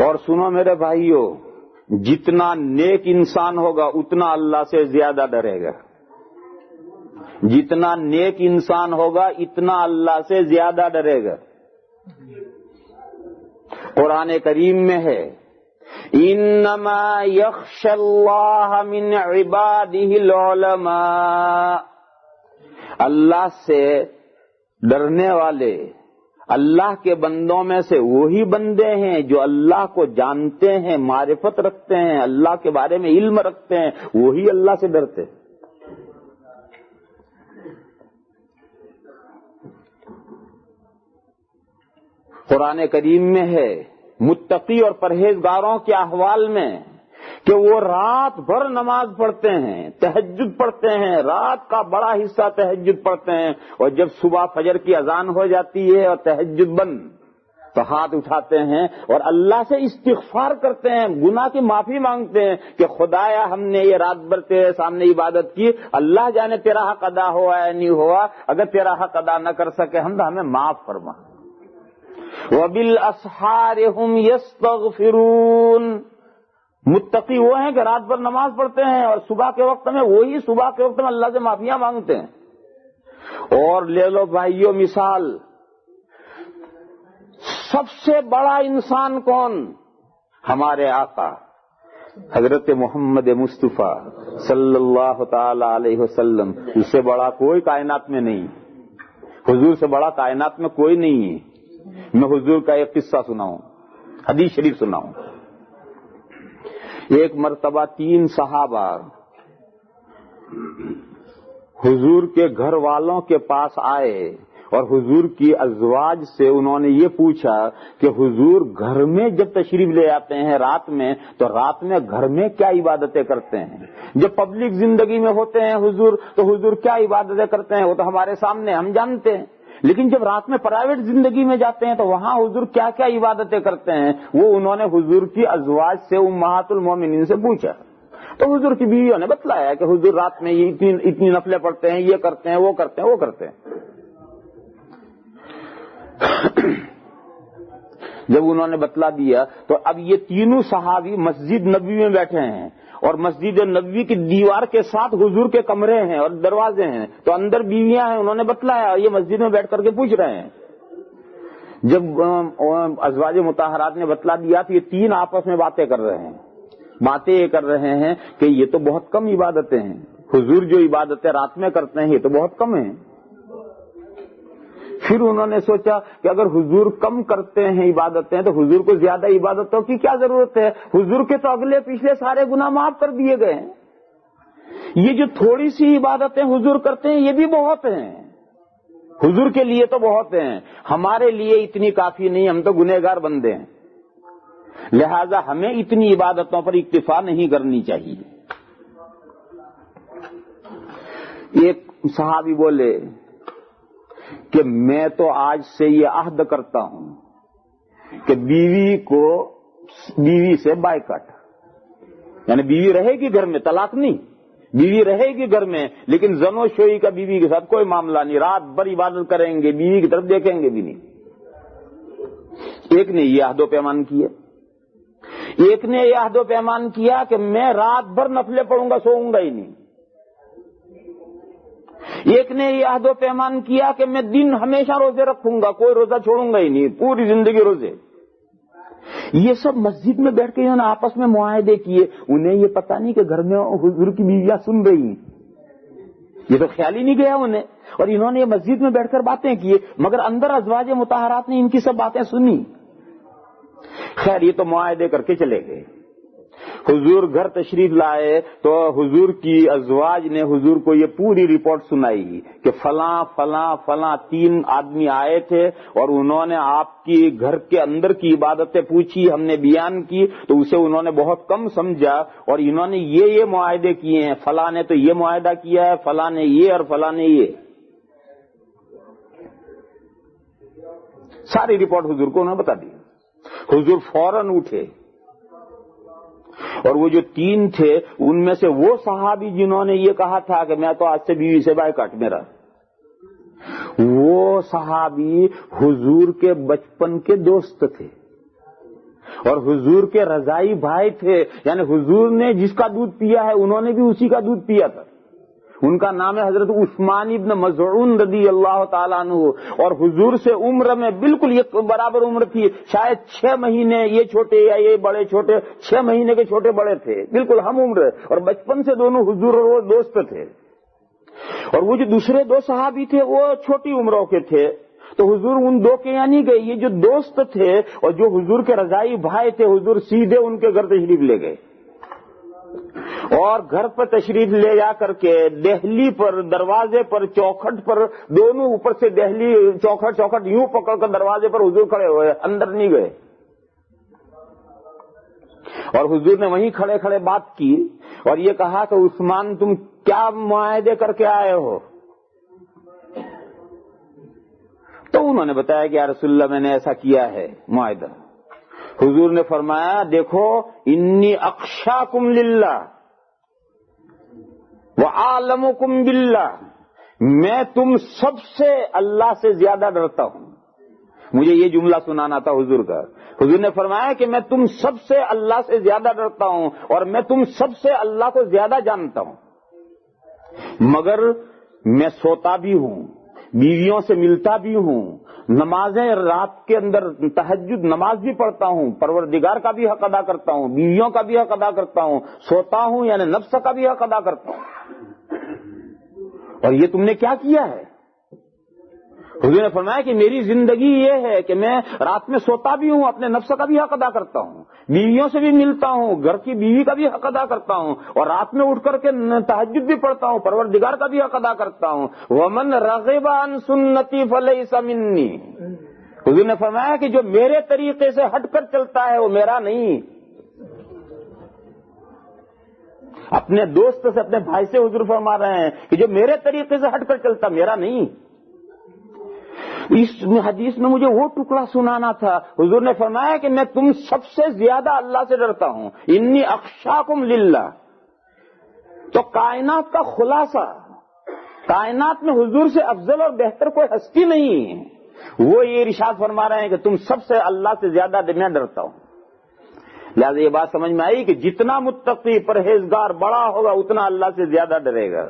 اور سنو میرے بھائیوں، جتنا نیک انسان ہوگا اتنا اللہ سے زیادہ ڈرے گا. جتنا نیک انسان ہوگا اتنا اللہ سے زیادہ ڈرے گا. قرآن کریم میں ہے انما یخشی اللہ من عبادہ العلماء. اللہ سے ڈرنے والے اللہ کے بندوں میں سے وہی بندے ہیں جو اللہ کو جانتے ہیں، معرفت رکھتے ہیں، اللہ کے بارے میں علم رکھتے ہیں، وہی اللہ سے ڈرتے. قرآن کریم میں ہے متقی اور پرہیزگاروں کے احوال میں کہ وہ رات بھر نماز پڑھتے ہیں، تہجد پڑھتے ہیں، رات کا بڑا حصہ تہجد پڑھتے ہیں، اور جب صبح فجر کی اذان ہو جاتی ہے اور تہجد بند تو ہاتھ اٹھاتے ہیں اور اللہ سے استغفار کرتے ہیں، گناہ کی معافی مانگتے ہیں کہ خدایا ہم نے یہ رات بھر تیرے سامنے عبادت کی، اللہ جانے تیرا حق ادا ہوا یا نہیں ہوا، اگر تیرا حق ادا نہ کر سکے ہم تو ہمیں معاف فرما. وَبِالْأَسْحَارِ هُمْ يَسْتَغْفِرُونَ. متقی وہ ہیں کہ رات بھر نماز پڑھتے ہیں اور صبح کے وقت میں اللہ سے معافیاں مانگتے ہیں. اور لے لو بھائیو مثال، سب سے بڑا انسان کون؟ ہمارے آقا حضرت محمد مصطفیٰ صلی اللہ تعالی علیہ وسلم. اس سے بڑا کوئی کائنات میں نہیں، حضور سے بڑا کائنات میں کوئی نہیں ہے. میں حضور کا ایک قصہ سناؤں، حدیث شریف سناؤں. ایک مرتبہ 3 صحابہ حضور کے گھر والوں کے پاس آئے اور حضور کی ازواج سے انہوں نے یہ پوچھا کہ حضور گھر میں جب تشریف لے آتے ہیں رات میں تو رات میں گھر میں کیا عبادتیں کرتے ہیں؟ جب پبلک زندگی میں ہوتے ہیں حضور تو حضور کیا عبادتیں کرتے ہیں وہ تو ہمارے سامنے ہم جانتے ہیں، لیکن جب رات میں پرائیویٹ زندگی میں جاتے ہیں تو وہاں حضور کیا کیا عبادتیں کرتے ہیں وہ انہوں نے حضور کی ازواج سے امہات المومنین سے پوچھا. تو حضور کی بیویوں نے بتلایا کہ حضور رات میں اتنی نفلیں پڑھتے ہیں، یہ کرتے ہیں، وہ کرتے ہیں، وہ کرتے ہیں. جب انہوں نے بتلا دیا تو اب یہ تینوں صحابی مسجد نبوی میں بیٹھے ہیں اور مسجد نبوی کی دیوار کے ساتھ حضور کے کمرے ہیں اور دروازے ہیں، تو اندر بیویاں ہیں. انہوں نے بتلایا، یہ مسجد میں بیٹھ کر کے پوچھ رہے ہیں. جب ازواج مطہرات نے بتلا دیا تو یہ 3 آپس میں باتیں کر رہے ہیں. باتیں یہ کر رہے ہیں کہ یہ تو بہت کم عبادتیں ہیں، حضور جو عبادتیں رات میں کرتے ہیں یہ تو بہت کم ہیں. پھر انہوں نے سوچا کہ اگر حضور کم کرتے ہیں عبادتیں تو حضور کو زیادہ عبادتوں کی کیا ضرورت ہے؟ حضور کے تو اگلے پچھلے سارے گناہ معاف کر دیے گئے ہیں. یہ جو تھوڑی سی عبادتیں حضور کرتے ہیں یہ بھی بہت ہیں، حضور کے لیے تو بہت ہیں، ہمارے لیے اتنی کافی نہیں، ہم تو گنہگار بندے ہیں. لہذا ہمیں اتنی عبادتوں پر اکتفا نہیں کرنی چاہیے. ایک صحابی بولے کہ میں تو آج سے یہ عہد کرتا ہوں کہ بیوی سے بائیکاٹ، یعنی بیوی رہے گی گھر میں، طلاق نہیں، بیوی رہے گی گھر میں لیکن زنو شوئی کا بیوی کے ساتھ کوئی معاملہ نہیں، رات بھر عبادت کریں گے، بیوی کی طرف دیکھیں گے بھی نہیں. ایک نے یہ عہد و پیمان کیا، ایک نے یہ عہد و پیمان کیا کہ میں رات بھر نفلیں پڑھوں گا، سوؤں گا ہی نہیں. ایک نے یہ عہد و پیمان کیا کہ میں دن ہمیشہ روزے رکھوں گا، کوئی روزہ چھوڑوں گا ہی نہیں، پوری زندگی روزے. یہ سب مسجد میں بیٹھ کے انہوں نے آپس میں معاہدے کیے. انہیں یہ پتا نہیں کہ گھر میں حضور کی بیویاں سن رہی ہیں، یہ تو خیال ہی نہیں گیا انہیں. اور انہوں نے یہ مسجد میں بیٹھ کر باتیں کی، مگر اندر ازواج مطہرات نے ان کی سب باتیں سنی. خیر یہ تو معاہدے کر کے چلے گئے. حضور گھر تشریف لائے تو حضور کی ازواج نے حضور کو یہ پوری رپورٹ سنائی کہ فلاں فلاں فلاں 3 آدمی آئے تھے اور انہوں نے آپ کی گھر کے اندر کی عبادتیں پوچھی، ہم نے بیان کی تو اسے انہوں نے بہت کم سمجھا اور انہوں نے یہ معاہدے کیے ہیں، فلاں نے تو یہ معاہدہ کیا ہے، فلاں نے یہ اور فلاں نے یہ. ساری رپورٹ حضور کو انہوں نے بتا دی. حضور فوراً اٹھے اور وہ جو 3 تھے ان میں سے وہ صحابی جنہوں نے یہ کہا تھا کہ میں تو آج سے بیوی سے بائیکاٹ میرا، وہ صحابی حضور کے بچپن کے دوست تھے. اور حضور کے رضائی بھائی تھے، یعنی حضور نے جس کا دودھ پیا ہے انہوں نے بھی اسی کا دودھ پیا تھا. ان کا نام ہے حضرت عثمان ابن مظعون رضی اللہ تعالیٰ عنہ، اور حضور سے عمر میں بالکل یہ برابر عمر تھی، شاید 6 مہینے یہ چھوٹے یا یہ بڑے چھوٹے، 6 مہینے کے چھوٹے بڑے تھے، بالکل ہم عمر، اور بچپن سے دونوں حضور اور وہ دوست تھے. اور وہ جو دوسرے 2 صحابی تھے وہ چھوٹی عمروں کے تھے. تو حضور ان 2 کے یہاں نہیں گئے، یہ جو دوست تھے اور جو حضور کے رضائی بھائی تھے، حضور سیدھے ان کے گھر تشریف لے گئے، اور گھر پر تشریف لے جا کر کے دہلی پر، دروازے پر، چوکھٹ پر، دونوں اوپر سے دہلی چوکھٹ یوں پکڑ کر دروازے پر حضور کھڑے ہوئے، اندر نہیں گئے. اور حضور نے وہیں کھڑے کھڑے بات کی اور یہ کہا کہ عثمان تم کیا معاہدے کر کے آئے ہو؟ تو انہوں نے بتایا کہ یا رسول اللہ میں نے ایسا کیا ہے معاہدہ. حضور نے فرمایا دیکھو انی اخشاکم للہ وعالمکم باللہ، میں تم سب سے اللہ سے زیادہ ڈرتا ہوں. مجھے یہ جملہ سنانا تھا حضور کا. حضور نے فرمایا کہ میں تم سب سے اللہ سے زیادہ ڈرتا ہوں اور میں تم سب سے اللہ کو زیادہ جانتا ہوں، مگر میں سوتا بھی ہوں، بیویوں سے ملتا بھی ہوں، نمازیں رات کے اندر تہجد نماز بھی پڑھتا ہوں، پروردگار کا بھی حق ادا کرتا ہوں، بیویوں کا بھی حق ادا کرتا ہوں، سوتا ہوں یعنی نفس کا بھی حق ادا کرتا ہوں. اور یہ تم نے کیا کیا ہے؟ حضور نے فرمایا کہ میری زندگی یہ ہے کہ میں رات میں سوتا بھی ہوں، اپنے نفس کا بھی حق ادا کرتا ہوں، بیویوں سے بھی ملتا ہوں، گھر کی بیوی کا بھی حق ادا کرتا ہوں، اور رات میں اٹھ کر کے تہجد بھی پڑھتا ہوں، پروردگار کا بھی حق ادا کرتا ہوں. ومن رغب عن سنتی فلیس منی. حضور نے فرمایا کہ جو میرے طریقے سے ہٹ کر چلتا ہے وہ میرا نہیں. اپنے دوست سے، اپنے بھائی سے حضور فرما رہے ہیں کہ جو میرے طریقے سے ہٹ کر چلتا میرا نہیں. اس حدیث میں مجھے وہ ٹکڑا سنانا تھا. حضور نے فرمایا کہ میں تم سب سے زیادہ اللہ سے ڈرتا ہوں، انی اخشاکم للہ. تو کائنات کا خلاصہ، کائنات میں حضور سے افضل اور بہتر کوئی ہستی نہیں ہے. وہ یہ ارشاد فرما رہے ہیں کہ تم سب سے اللہ سے زیادہ میں ڈرتا ہوں. لہذا یہ بات سمجھ میں آئی کہ جتنا متقی پرہیزگار بڑا ہوگا اتنا اللہ سے زیادہ ڈرے گا.